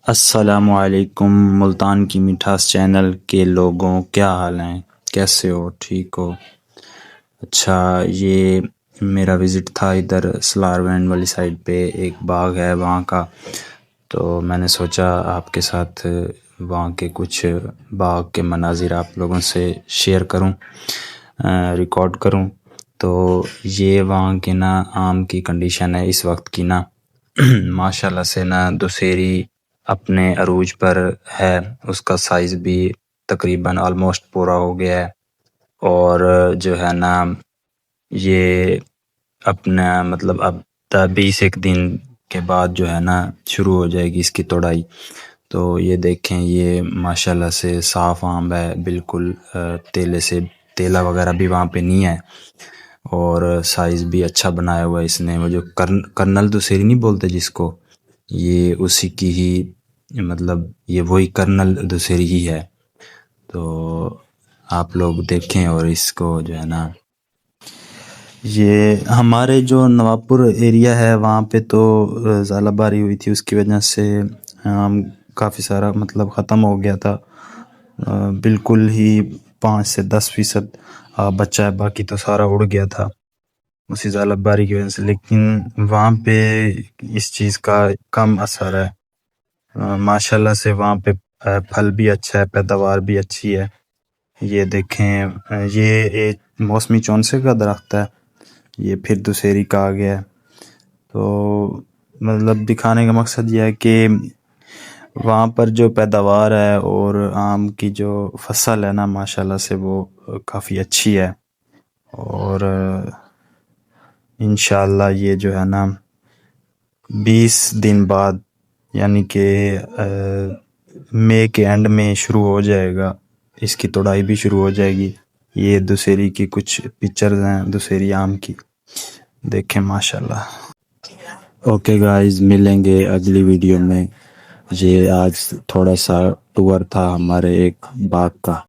السلام علیکم ملتان کی مٹھاس چینل کے لوگوں، کیا حال ہیں؟ کیسے ہو؟ ٹھیک ہو؟ اچھا، یہ میرا وزٹ تھا ادھر سلار وینڈ والی سائڈ پہ، ایک باغ ہے وہاں کا، تو میں نے سوچا آپ کے ساتھ وہاں کے کچھ باغ کے مناظر آپ لوگوں سے شیئر کروں، ریکارڈ کروں۔ تو یہ وہاں کے نا آم کی کنڈیشن ہے اس وقت کی نا ماشاءاللہ سے نا دسہری اپنے عروج پر ہے، اس کا سائز بھی تقریباً آلموسٹ پورا ہو گیا ہے، اور جو ہے نا یہ اپنا مطلب اب 20 ایک دن کے بعد جو ہے نا شروع ہو جائے گی اس کی توڑائی۔ تو یہ دیکھیں، یہ ماشاءاللہ سے صاف آم ہے بالکل، تیلے سے تیلا وغیرہ بھی وہاں پہ نہیں ہے، اور سائز بھی اچھا بنایا ہوا ہے اس نے۔ وہ جو کرنل دسہری نہیں بولتے جس کو، یہ اسی کی ہی مطلب یہ وہی کرنل دسہری ہی ہے۔ تو آپ لوگ دیکھیں، اور اس کو جو ہے نا یہ ہمارے جو نواب پور ایریا ہے وہاں پہ تو ژالہ باری ہوئی تھی، اس کی وجہ سے کافی سارا مطلب ختم ہو گیا تھا، بالکل ہی 5 سے 10% بچہ ہے، باقی تو سارا اڑ گیا تھا اسی ژالہ باری کی وجہ سے۔ لیکن وہاں پہ اس چیز کا کم اثر ہے، ماشاءاللہ سے وہاں پہ پھل بھی اچھا ہے، پیداوار بھی اچھی ہے۔ یہ دیکھیں، یہ ایک موسمی چونسے کا درخت ہے، یہ پھر دسہری کا آ گیا ہے۔ تو مطلب دکھانے کا مقصد یہ ہے کہ وہاں پر جو پیداوار ہے اور آم کی جو فصل ہے نا ماشاءاللہ سے وہ کافی اچھی ہے، اور انشاءاللہ یہ جو ہے نا 20 دن بعد یعنی کہ مئی کے اینڈ میں شروع ہو جائے گا، اس کی توڑائی بھی شروع ہو جائے گی۔ یہ دسہری کی کچھ پکچرز ہیں دسہری آم کی، دیکھیں ماشاءاللہ۔ اوکے گائز، ملیں گے اگلی ویڈیو میں۔ یہ آج تھوڑا سا ٹور تھا ہمارے ایک باغ کا۔